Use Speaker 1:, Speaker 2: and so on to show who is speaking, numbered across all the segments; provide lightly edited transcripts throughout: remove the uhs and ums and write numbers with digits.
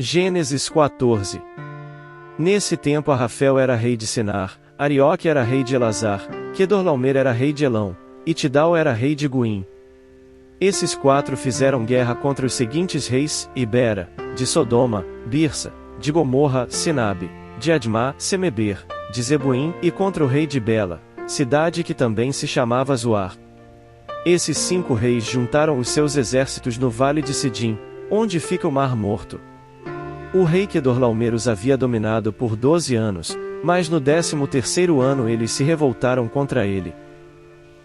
Speaker 1: Gênesis 14. Nesse tempo Arrafel era rei de Sinar, Arioque era rei de Elazar, Quedorlaomer era rei de Elão, e Tidal era rei de Guim. Esses quatro fizeram guerra contra os seguintes reis: Ibera, de Sodoma, Birsa, de Gomorra, Sinabe, de Admá, Semeber, de Zebuim, e contra o rei de Bela, cidade que também se chamava Zoar. Esses 5 reis juntaram os seus exércitos no vale de Sidim, onde fica o Mar Morto. O rei Quedorlaomer os havia dominado por 12 anos, mas no 13º ano eles se revoltaram contra ele.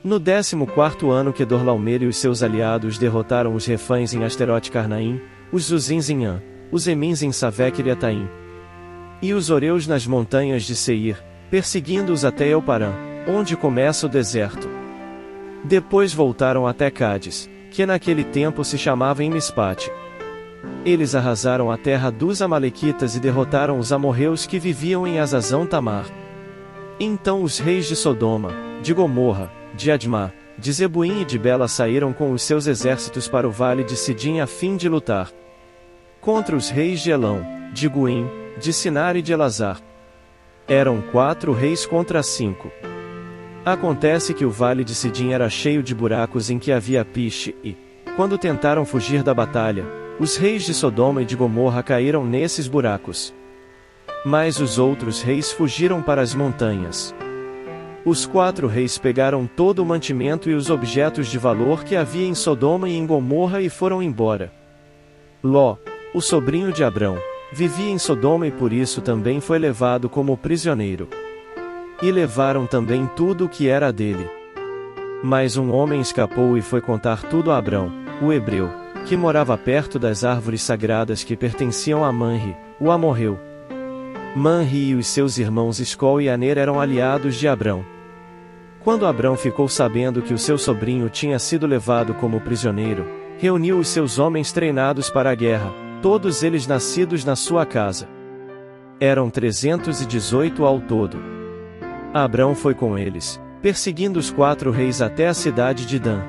Speaker 1: No 14º ano Quedorlaomer e os seus aliados derrotaram os Refães em Asterote-Carnaim, os Zuzins em An, os Emins em Savec-Iriataim, e os Oreus nas montanhas de Seir, perseguindo-os até Elparã, onde começa o deserto. Depois voltaram até Cádiz, que naquele tempo se chamava Emispate. Eles arrasaram a terra dos Amalequitas e derrotaram os amorreus que viviam em Azazão-Tamar. Então os reis de Sodoma, de Gomorra, de Admá, de Zebuim e de Bela saíram com os seus exércitos para o vale de Sidim a fim de lutar contra os reis de Elão, de Guim, de Sinar e de Elazar. Eram 4 reis contra 5. Acontece que o vale de Sidim era cheio de buracos em que havia piche e, quando tentaram fugir da batalha, os reis de Sodoma e de Gomorra caíram nesses buracos. Mas os outros reis fugiram para as montanhas. Os 4 reis pegaram todo o mantimento e os objetos de valor que havia em Sodoma e em Gomorra e foram embora. Ló, o sobrinho de Abrão, vivia em Sodoma e por isso também foi levado como prisioneiro. E levaram também tudo o que era dele. Mas um homem escapou e foi contar tudo a Abrão, o hebreu, que morava perto das árvores sagradas que pertenciam a Manre, o amorreu. Manre e os seus irmãos Escol e Aner eram aliados de Abrão. Quando Abrão ficou sabendo que o seu sobrinho tinha sido levado como prisioneiro, reuniu os seus homens treinados para a guerra, todos eles nascidos na sua casa. Eram 318 ao todo. Abrão foi com eles, perseguindo os 4 reis até a cidade de Dan.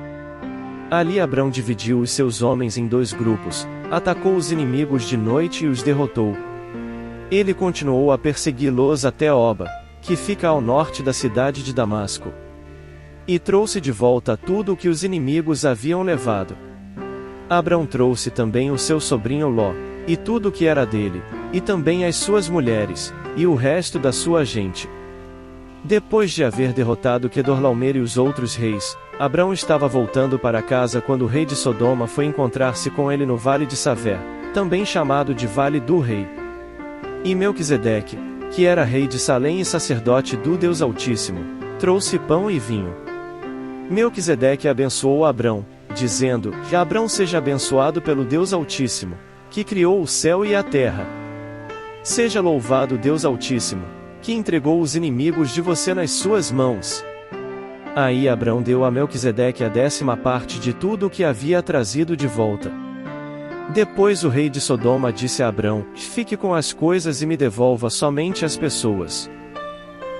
Speaker 1: Ali Abrão dividiu os seus homens em 2 grupos, atacou os inimigos de noite e os derrotou. Ele continuou a persegui-los até Oba, que fica ao norte da cidade de Damasco. E trouxe de volta tudo o que os inimigos haviam levado. Abrão trouxe também o seu sobrinho Ló, e tudo o que era dele, e também as suas mulheres, e o resto da sua gente. Depois de haver derrotado Quedorlaomer e os outros reis, Abrão estava voltando para casa quando o rei de Sodoma foi encontrar-se com ele no vale de Savé, também chamado de Vale do Rei. E Melquisedeque, que era rei de Salém e sacerdote do Deus Altíssimo, trouxe pão e vinho. Melquisedeque abençoou Abrão, dizendo: que Abrão seja abençoado pelo Deus Altíssimo, que criou o céu e a terra. Seja louvado o Deus Altíssimo, que entregou os inimigos de você nas suas mãos. Aí Abrão deu a Melquisedeque a 10ª parte de tudo o que havia trazido de volta. Depois o rei de Sodoma disse a Abrão: fique com as coisas e me devolva somente as pessoas.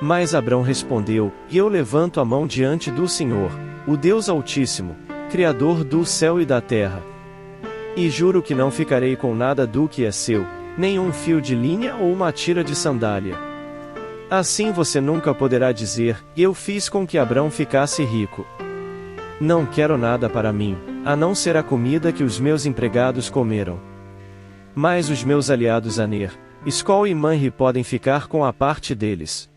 Speaker 1: Mas Abrão respondeu: eu levanto a mão diante do Senhor, o Deus Altíssimo, Criador do céu e da terra. E juro que não ficarei com nada do que é seu, nem um fio de linha ou uma tira de sandália. Assim você nunca poderá dizer: eu fiz com que Abrão ficasse rico. Não quero nada para mim, a não ser a comida que os meus empregados comeram. Mas os meus aliados Aner, Escol e Manre podem ficar com a parte deles.